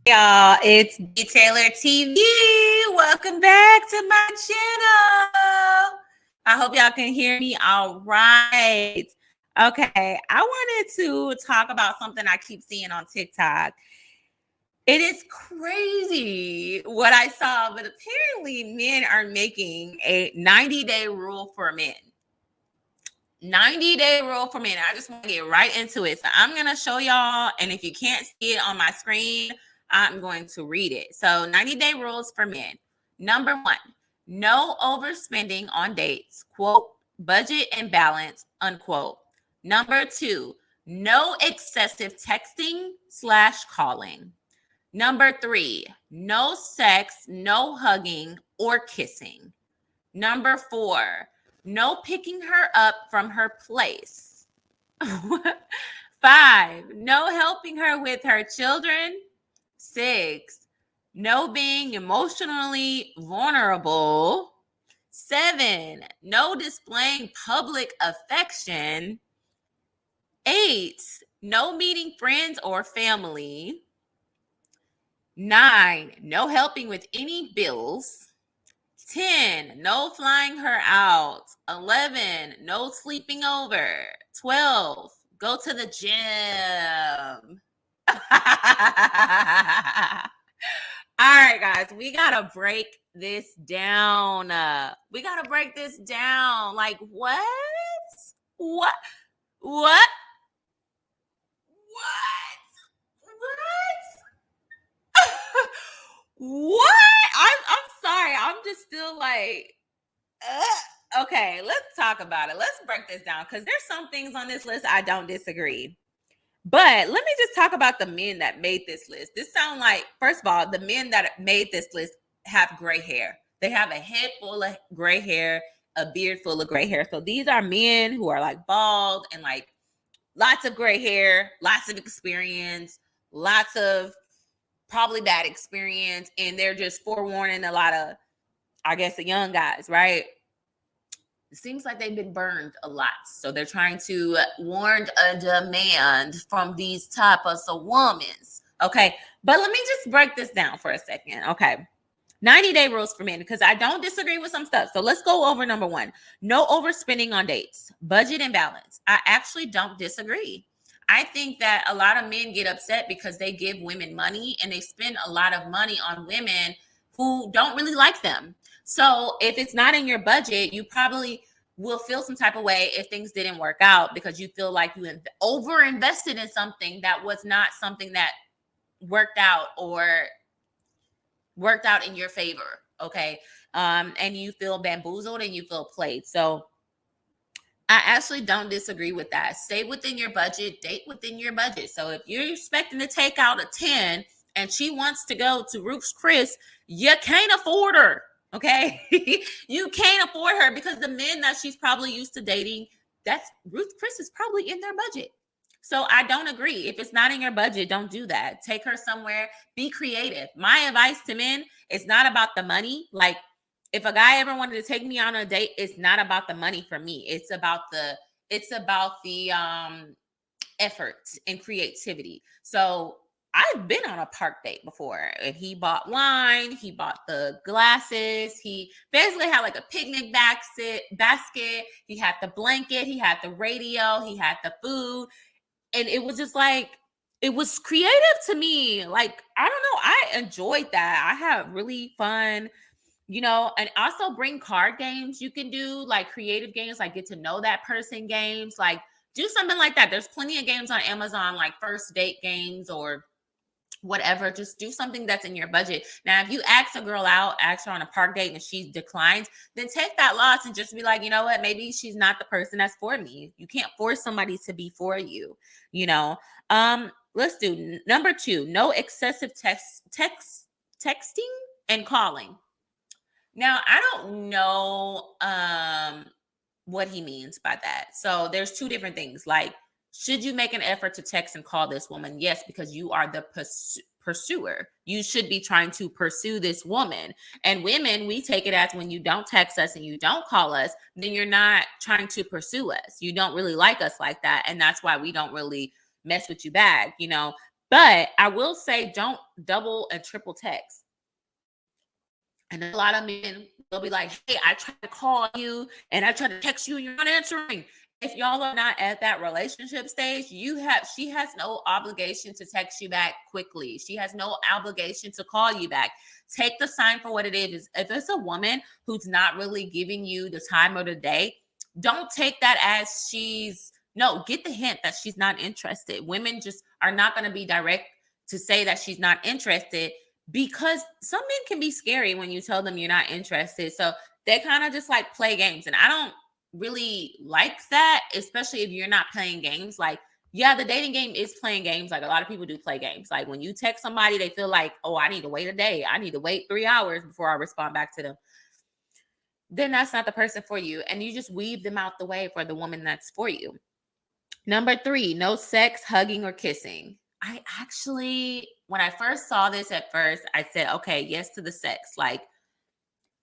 Y'all, it's btaylortv. Welcome back to my channel. I hope y'all can hear me all right. Okay, I wanted to talk about something I keep seeing on TikTok. It is crazy what I saw, but apparently men are making a 90-day rule for men. 90-day rule for men. I just want to get right into it. So I'm going to show y'all, and if you can't see it on my screen, I'm going to read it. So 90-day rules for men. Number 1, no overspending on dates, quote, budget and balance, unquote. Number 2, no excessive texting / calling. Number 3, no sex, no hugging or kissing. Number 4, no picking her up from her place. 5, no helping her with her children. 6, no being emotionally vulnerable. 7, no displaying public affection. 8, no meeting friends or family. 9, no helping with any bills. 10, no flying her out. 11, no sleeping over. 12, go to the gym. All right, guys, we gotta break this down. Like, what? What? What? What? I'm sorry. I'm just still like, okay, let's talk about it. Let's break this down because there's some things on this list I don't disagree. But let me just talk about the men that made this list. This sounds like, first of all, the men that made this list have gray hair. They have a head full of gray hair, a beard full of gray hair. So these are men who are like bald and like lots of gray hair, lots of experience, lots of probably bad experience, and they're just forewarning a lot of, I guess, the young guys, right? It seems like they've been burned a lot, so they're trying to warrant a demand from these type of women. Okay, but let me just break this down for a second. Okay, 90-day rules for men, because I don't disagree with some stuff. So let's go over number 1. No overspending on dates, budget and balance. I actually don't disagree. I think that a lot of men get upset because they give women money and they spend a lot of money on women who don't really like them. So if it's not in your budget, you probably will feel some type of way if things didn't work out because you feel like you over invested in something that was not something that worked out or worked out in your favor. Okay. And you feel bamboozled and you feel played. So I actually don't disagree with that. Stay within your budget, date within your budget. So if you're expecting to take out a 10 and she wants to go to Ruth's Chris, you can't afford her. Okay. You can't afford her because the men that she's probably used to dating, that's Ruth Chris is probably in their budget. So I don't agree. If it's not in your budget, don't do that. Take her somewhere, be creative. My advice to men is not about the money. Like, if a guy ever wanted to take me on a date, it's not about the money for me. It's about the effort and creativity. So I've been on a park date before, and he bought wine, he bought the glasses, he basically had like a picnic basket, he had the blanket, he had the radio, he had the food, and it was just like, it was creative to me. Like, I don't know, I enjoyed that. I had really fun, and also bring card games. You can do like creative games, like get to know that person games, like do something like that. There's plenty of games on Amazon, like first date games or whatever. Just do something that's in your budget. Now, if you ask a girl out, ask her on a park date and she declines, then take that loss and just be like, you know what, maybe she's not the person that's for me. You can't force somebody to be for you. Let's do number 2, no excessive texting and calling. Now, I don't know what he means by that. So there's 2 different things. Like, should you make an effort to text and call this woman? Yes, because you are the pursuer. You should be trying to pursue this woman. And women, we take it as when you don't text us and you don't call us, then you're not trying to pursue us. You don't really like us like that. And that's why we don't really mess with you back. But I will say, don't double and triple text. And a lot of men will be like, hey, I tried to call you and I tried to text you and you're not answering. If y'all are not at that relationship stage, she has no obligation to text you back quickly. She has no obligation to call you back. Take the sign for what it is. If it's a woman who's not really giving you the time of the day, don't take that as no, get the hint that she's not interested. Women just are not going to be direct to say that she's not interested, because some men can be scary when you tell them you're not interested. So they kind of just like play games. And I don't really like that, especially if you're not playing games. Like, yeah, the dating game is playing games. Like, a lot of people do play games. Like, when you text somebody, they feel like, oh, I need to wait a day. I need to wait 3 hours before I respond back to them. Then that's not the person for you. And you just weave them out the way for the woman that's for you. Number 3, no sex, hugging, or kissing. I actually, when I first saw this at first, I said, okay, yes to the sex. Like,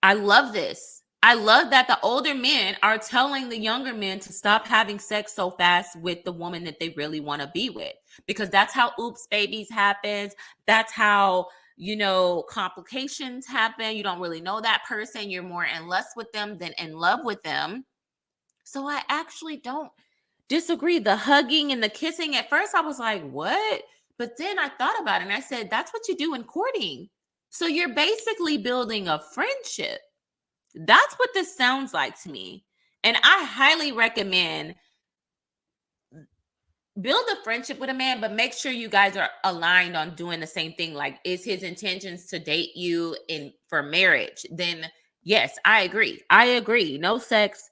I love this. I love that the older men are telling the younger men to stop having sex so fast with the woman that they really want to be with, because that's how oops babies happens. That's how, complications happen. You don't really know that person. You're more in lust with them than in love with them. So I actually don't disagree. The hugging and the kissing, at first I was like, what? But then I thought about it and I said, that's what you do in courting. So you're basically building a friendship. That's what this sounds like to me. And I highly recommend build a friendship with a man, but make sure you guys are aligned on doing the same thing. Like, is his intentions to date you for marriage? Then yes, I agree. No sex,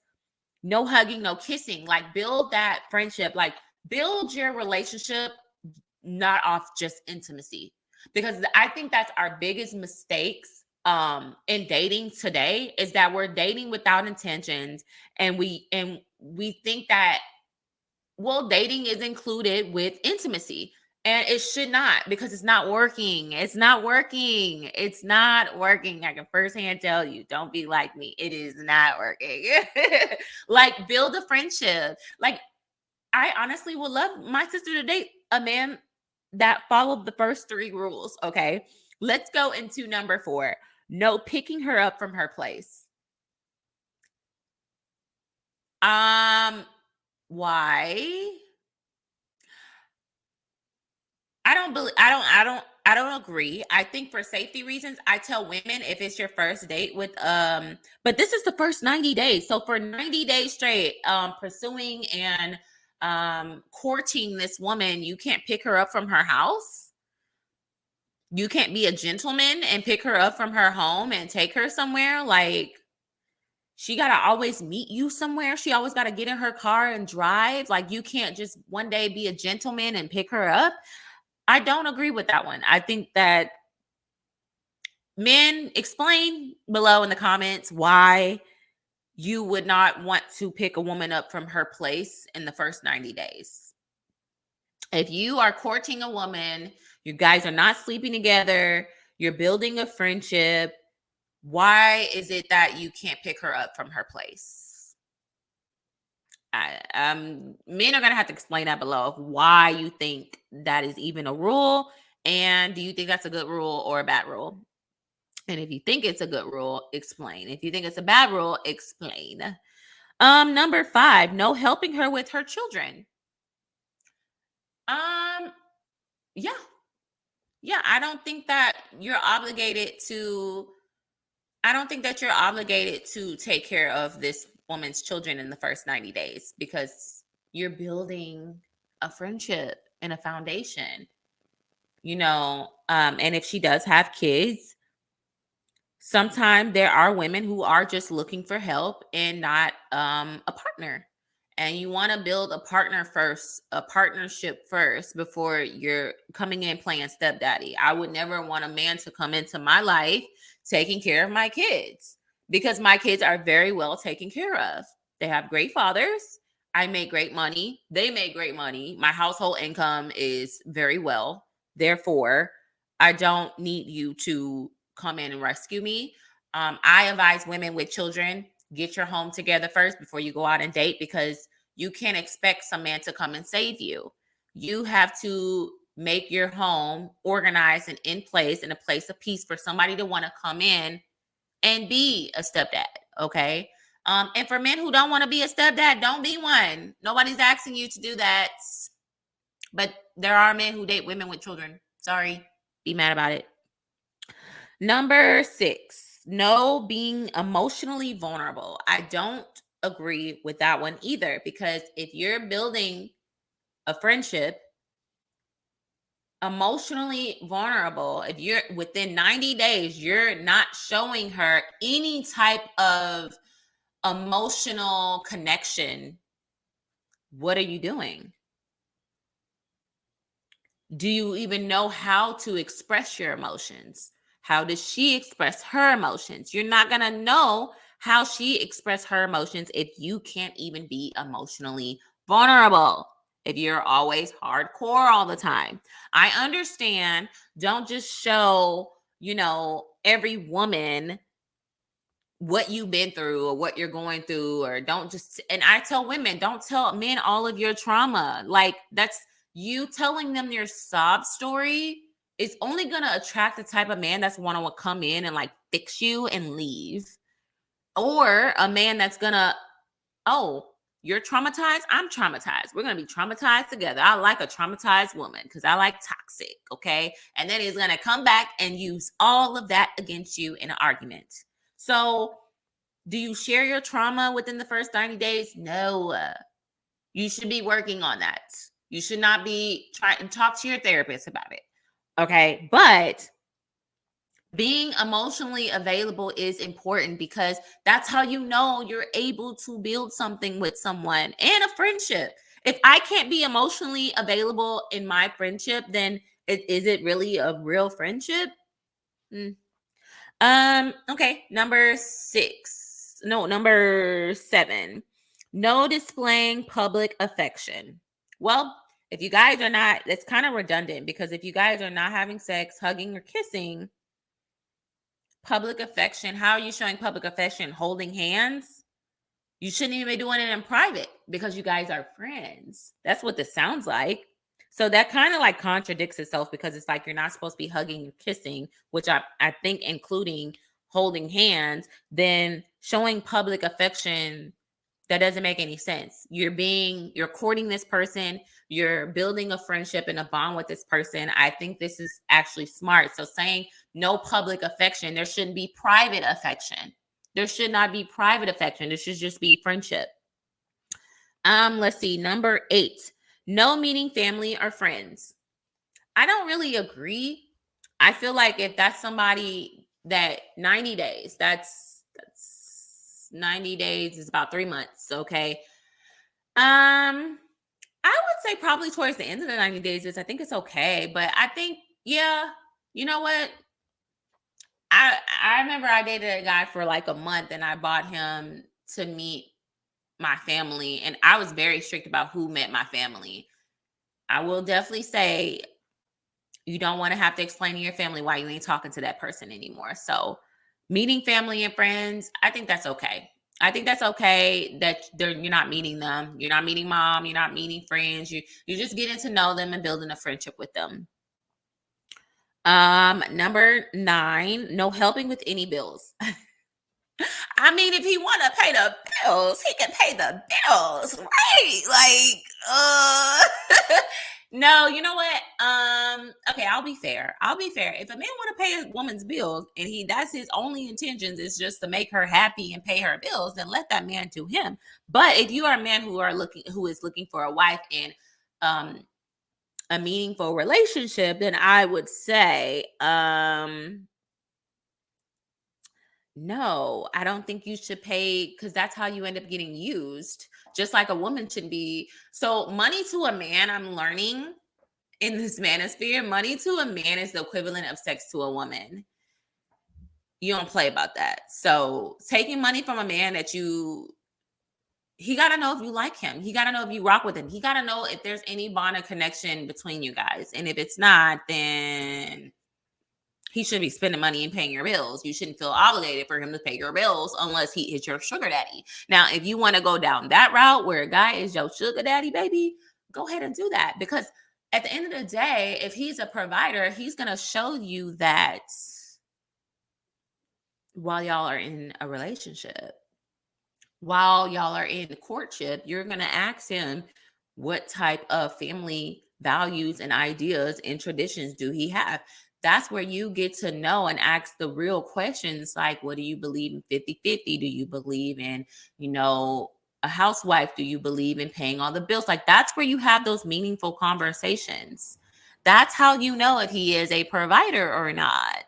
no hugging, no kissing. Like, build that friendship. Like, build your relationship not off just intimacy, because I think that's our biggest mistakes in dating today, is that we're dating without intentions, and we think that, well, dating is included with intimacy, and it should not, because it's not working. It's not working. It's not working. I can firsthand tell you, don't be like me. It is not working. Like, build a friendship. Like, I honestly would love my sister to date a man that followed the first 3 rules. Okay. Let's go into number 4. No picking her up from her place. Why? I don't agree. I think for safety reasons, I tell women, if it's your first date with but this is the first 90 days. So for 90 days straight, pursuing and courting this woman, you can't pick her up from her house. You can't be a gentleman and pick her up from her home and take her somewhere. Like, she got to always meet you somewhere. She always got to get in her car and drive. Like, you can't just one day be a gentleman and pick her up. I don't agree with that one. I think that men, explain below in the comments why you would not want to pick a woman up from her place in the first 90 days. If you are courting a woman, you guys are not sleeping together, you're building a friendship, why is it that you can't pick her up from her place? Men are going to have to explain that below of why you think that is even a rule. And do you think that's a good rule or a bad rule? And if you think it's a good rule, explain. If you think it's a bad rule, explain. Number 5, no helping her with her children. Yeah. Yeah, I don't think that you're obligated to take care of this woman's children in the first 90 days, because you're building a friendship and a foundation, and if she does have kids, sometimes there are women who are just looking for help and not a partner. And you want to build a partnership first before you're coming in playing stepdaddy. I would never want a man to come into my life taking care of my kids, because my kids are very well taken care of. They have great fathers. I make great money. They make great money. My household income is very well. Therefore, I don't need you to come in and rescue me. I advise women with children, get your home together first before you go out and date, because you can't expect some man to come and save you. You have to make your home organized and in place, in a place of peace for somebody to want to come in and be a stepdad. Okay. And for men who don't want to be a stepdad, don't be one. Nobody's asking you to do that. But there are men who date women with children. Sorry. Be mad about it. Number 6, no being emotionally vulnerable. I don't agree with that one either, because if you're building a friendship, emotionally vulnerable, if you're within 90 days, you're not showing her any type of emotional connection, what are you doing? Do you even know how to express your emotions? How does she express her emotions? You're not going to know how she expressed her emotions if you can't even be emotionally vulnerable. If you're always hardcore all the time. I understand. Don't just show, every woman what you've been through or what you're going through, or don't just, and I tell women, don't tell men all of your trauma. Like, that's you telling them your sob story is only going to attract the type of man that's want to come in and like fix you and leave, or a man that's gonna, oh, you're traumatized, I'm traumatized, we're gonna be traumatized together. I like a traumatized woman because I like toxic. Okay. And then he's gonna come back and use all of that against you in an argument. So, do you share your trauma within the first 90 days? No. You should be working on that. You should not be trying to talk to your therapist about it. Okay. But being emotionally available is important, because that's how you know you're able to build something with someone and a friendship. If I can't be emotionally available in my friendship, then is it really a real friendship? Hmm. Okay, number 7. No displaying public affection. Well, if you guys are not, it's kind of redundant, because if you guys are not having sex, hugging, or kissing, public affection, how are you showing public affection? Holding hands? You shouldn't even be doing it in private because you guys are friends. That's what this sounds like. So that kind of like contradicts itself, because it's like you're not supposed to be hugging and kissing, which I think including holding hands, then showing public affection, that doesn't make any sense. You're courting this person, you're building a friendship and a bond with this person. I think this is actually smart. So saying no public affection, there shouldn't be private affection. There should not be private affection. There should just be friendship. Let's see. Number 8, no meeting family or friends. I don't really agree. I feel like if that's somebody that 90 days, that's 90 days is about 3 months. Okay. I would say probably towards the end of the 90 days is, I think it's okay. But I think, yeah, you know what? I remember I dated a guy for like a month, and I bought him to meet my family, and I was very strict about who met my family. I will definitely say you don't want to have to explain to your family why you ain't talking to that person anymore. So, meeting family and friends, I think that's okay. I think that's okay that you're not meeting them. You're not meeting mom. You're not meeting friends. You're just getting to know them and building a friendship with them. Number 9, no helping with any bills. I mean, if he want to pay the bills, he can pay the bills, right? Like, no, you know what? Okay, I'll be fair. If a man want to pay a woman's bills and that's his only intentions is just to make her happy and pay her bills, then let that man do him. But if you are a man who is looking for a wife and a meaningful relationship, then I would say, no, I don't think you should pay, because that's how you end up getting used. Just like a woman should be. So, money to a man, I'm learning in this manosphere, money to a man is the equivalent of sex to a woman. You don't play about that. So, taking money from a man he got to know if you like him. He got to know if you rock with him. He got to know if there's any bond or connection between you guys. And if it's not, then he shouldn't be spending money and paying your bills. You shouldn't feel obligated for him to pay your bills unless he is your sugar daddy. Now, if you want to go down that route where a guy is your sugar daddy, baby, go ahead and do that. Because at the end of the day, if he's a provider, he's going to show you that while y'all are in a relationship. While y'all are in courtship, you're going to ask him what type of family values and ideas and traditions do he have. That's where you get to know and ask the real questions like, what do you believe in 50-50? Do you believe in, a housewife? Do you believe in paying all the bills? Like, that's where you have those meaningful conversations. That's how you know if he is a provider or not.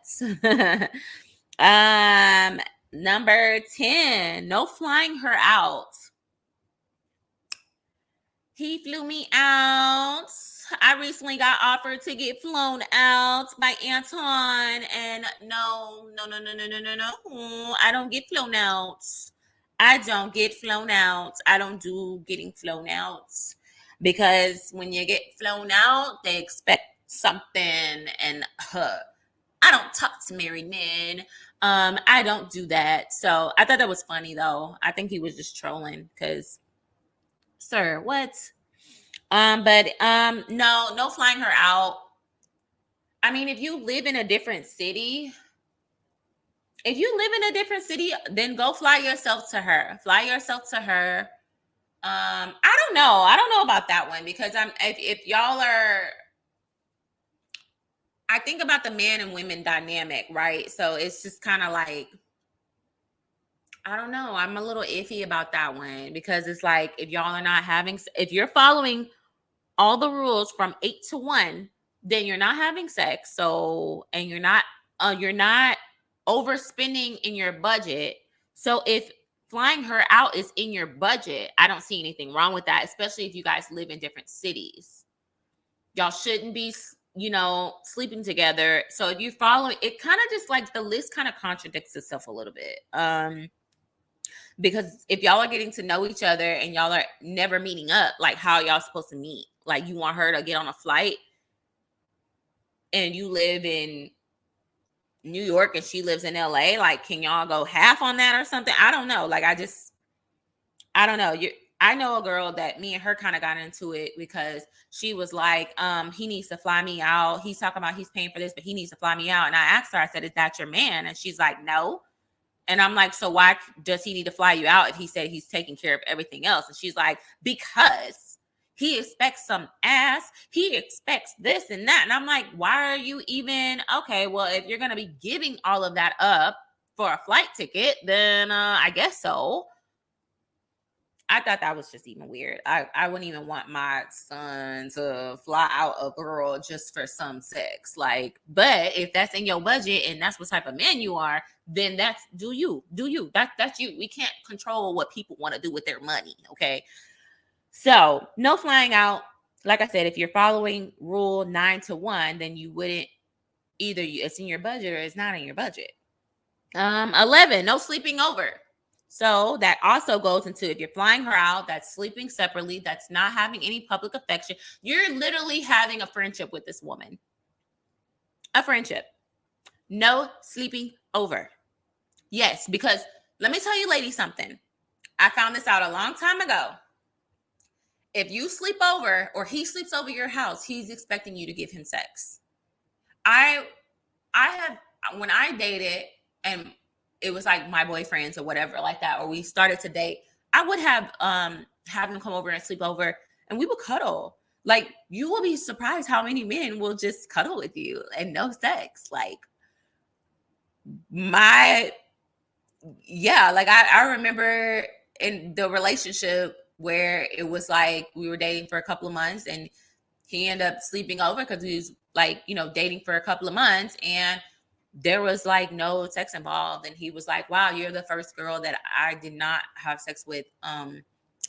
um Number 10, no flying her out. He flew me out. I recently got offered to get flown out by Anton, and no, no, no, no, no, no, no, no. I don't get flown out. I don't get flown out. I don't do getting flown out because when you get flown out, they expect something, and I don't talk to married men. I don't do that. So I thought that was funny though. I think he was just trolling because, sir, what? But no, no flying her out. I mean, if you live in a different city, then go fly yourself to her. Fly yourself to her. I don't know. I don't know about that one because if y'all are, I think about the man and women dynamic, right? So it's just kind of like, I don't know. I'm a little iffy about that one because it's like if y'all are not having, if you're following all the rules from 8 to 1, then you're not having sex. So, and you're not overspending in your budget. So if flying her out is in your budget, I don't see anything wrong with that, especially if you guys live in different cities. Y'all shouldn't be, sleeping together. So if you follow, it kind of just like the list kind of contradicts itself a little bit. Because if y'all are getting to know each other and y'all are never meeting up, like how y'all supposed to meet? Like you want her to get on a flight and you live in New York and she lives in LA, like can y'all go half on that or something? I don't know. Like I don't know. I know a girl that me and her kind of got into it because she was like, he needs to fly me out. He's talking about he's paying for this, but he needs to fly me out. And I asked her, I said, is that your man? And she's like, no. And I'm like, so why does he need to fly you out if he said he's taking care of everything else? And she's like, because he expects some ass. He expects this and that. And I'm like, why are you even, okay, well, if you're going to be giving all of that up for a flight ticket, then I guess so. I thought that was just even weird. I wouldn't even want my son to fly out a girl just for some sex. Like, but if that's in your budget and that's what type of man you are, then that's do you. That's you. We can't control what people want to do with their money. Okay. So no flying out. Like I said, if you're following rule 9 to 1, then you wouldn't it's in your budget or it's not in your budget. 11, no sleeping over. So that also goes into if you're flying her out, that's sleeping separately, that's not having any public affection. You're literally having a friendship with this woman. A friendship. No sleeping over. Yes, because let me tell you, ladies, something. I found this out a long time ago. If you sleep over or he sleeps over your house, he's expecting you to give him sex. I have, when I dated and it was like my boyfriends or whatever like that, or we started to date, I would have him come over and sleep over and we would cuddle. Like you will be surprised how many men will just cuddle with you and no sex. Like like I remember in the relationship where it was like we were dating for a couple of months and he ended up sleeping over because he was like, dating for a couple of months and there was like no sex involved. And he was like, wow, you're the first girl that I did not have sex with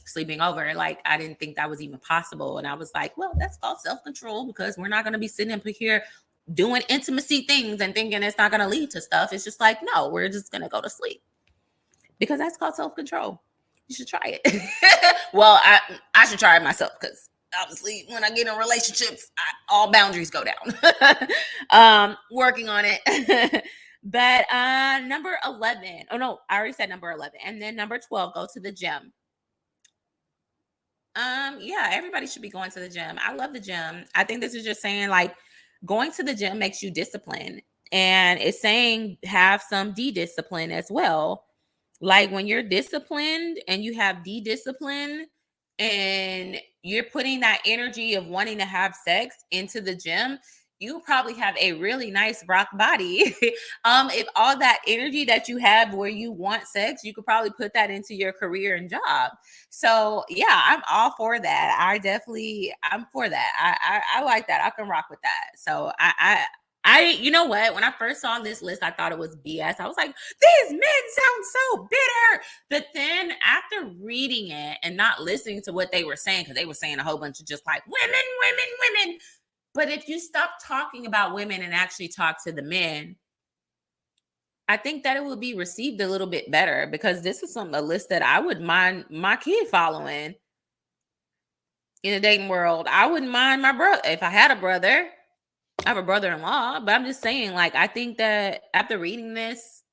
sleeping over. Like, I didn't think that was even possible. And I was like, well, that's called self-control because we're not going to be sitting up here doing intimacy things and thinking it's not going to lead to stuff. It's just like, no, we're just going to go to sleep because that's called self-control. You should try it. Well, I should try it myself because obviously when I get in relationships, all boundaries go down. Working on it. But number 11. Oh no, I already said number 11. And then number 12, go to the gym. Yeah, everybody should be going to the gym. I love the gym. I think this is just saying like going to the gym makes you disciplined. And it's saying have some de-discipline as well. Like when you're disciplined and you have de-discipline and you're putting that energy of wanting to have sex into the gym, you probably have a really nice rock body. If all that energy that you have where you want sex, you could probably put that into your career and job. So yeah, I'm all for that. I'm for that. I like that. I can rock with that. So you know what? When I first saw this list, I thought it was BS. I was like, these men sound so bitter. But then after reading it and not listening to what they were saying, because they were saying a whole bunch of just like women, women, women. But if you stop talking about women and actually talk to the men, I think that it would be received a little bit better, because this is a list that I would mind my kid following in the dating world. I wouldn't mind my brother if I had a brother. I have a brother-in-law, but I'm just saying, like, I think that after reading this,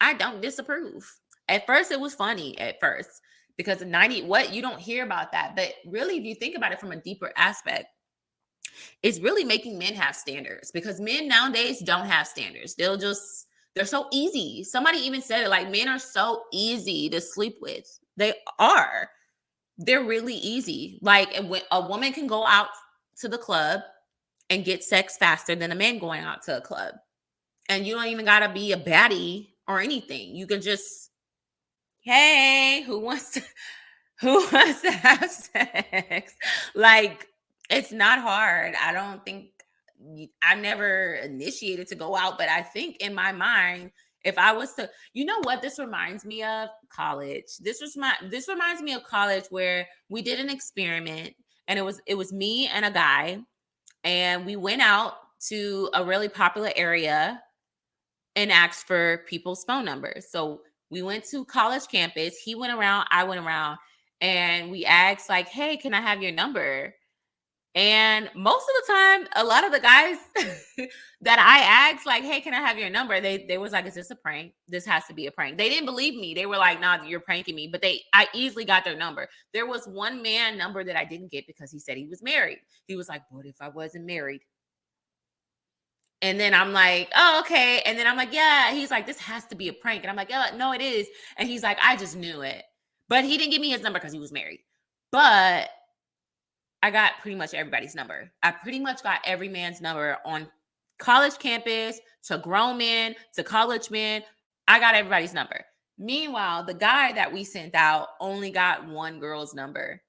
I don't disapprove. At first, it was funny at first because 90, what you don't hear about that. But really, if you think about it from a deeper aspect, it's really making men have standards, because men nowadays don't have standards. They're so easy. Somebody even said it, like, men are so easy to sleep with. They are. They're really easy. Like, when a woman can go out to the club and get sex faster than a man going out to a club. And you don't even got to be a baddie or anything. You can just, hey, who wants to have sex? Like, it's not hard. I don't think I never initiated to go out, but I think in my mind, if I was to, you know what, this reminds me of college. This reminds me of college, where we did an experiment, and it was me and a guy, and we went out to a really popular area and asked for people's phone numbers. So we went to college campus. He went around, I went around, and we asked, like, hey, can I have your number? And most of the time, a lot of the guys that I asked, like, hey, can I have your number? They was like, is this a prank? This has to be a prank. They didn't believe me. They were like, nah, you're pranking me. But I easily got their number. There was one man number that I didn't get because he said he was married. He was like, what if I wasn't married? And then I'm like, oh, okay. And then I'm like, yeah. He's like, this has to be a prank. And I'm like, yeah, no, it is. And he's like, I just knew it. But he didn't give me his number because he was married. But I got pretty much everybody's number. I pretty much got every man's number on college campus, to grown men, to college men. I got everybody's number. Meanwhile, the guy that we sent out only got one girl's number.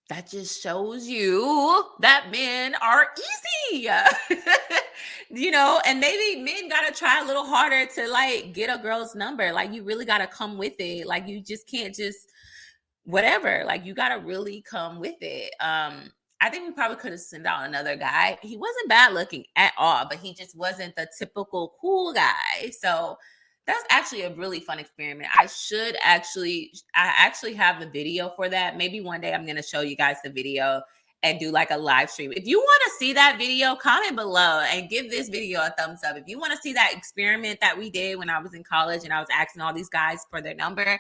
That just shows you that men are easy. And maybe men got to try a little harder to like get a girl's number. Like, you really got to come with it. Like, you just can't just whatever. Like, you got to really come with it. I think we probably could have sent out another guy. He wasn't bad looking at all, but he just wasn't the typical cool guy. So that's actually a really fun experiment. I actually have the video for that. Maybe one day I'm going to show you guys the video and do like a live stream. If you want to see that video, comment below and give this video a thumbs up. If you want to see that experiment that we did when I was in college and I was asking all these guys for their number,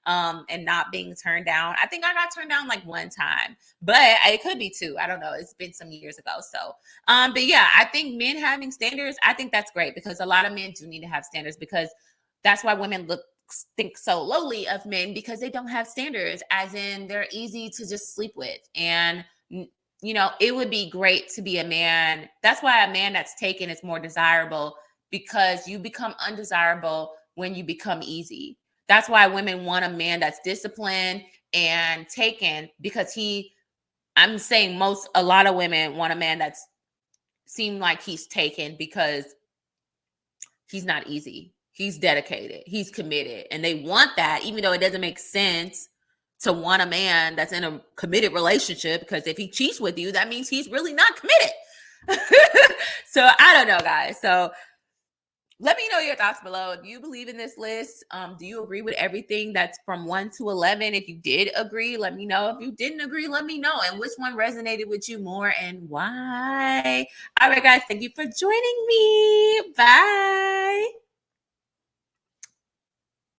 and not being turned down. I think I got turned down like one time, but it could be two. I don't know. It's been some years ago. So, but yeah, I think men having standards, I think that's great, because a lot of men do need to have standards, because that's why women think so lowly of men, because they don't have standards, as in they're easy to just sleep with. And, it would be great to be a man. That's why a man that's taken is more desirable, because you become undesirable when you become easy. That's why women want a man that's disciplined and taken, because I'm saying a lot of women want a man that's seem like he's taken, because he's not easy. He's dedicated. He's committed. And they want that, even though it doesn't make sense to want a man that's in a committed relationship, because if he cheats with you, that means he's really not committed. So I don't know, guys. So let me know your thoughts below. Do you believe in this list? Do you agree with everything that's from 1 to 11? If you did agree, let me know. If you didn't agree, let me know. And which one resonated with you more and why? All right, guys, thank you for joining me.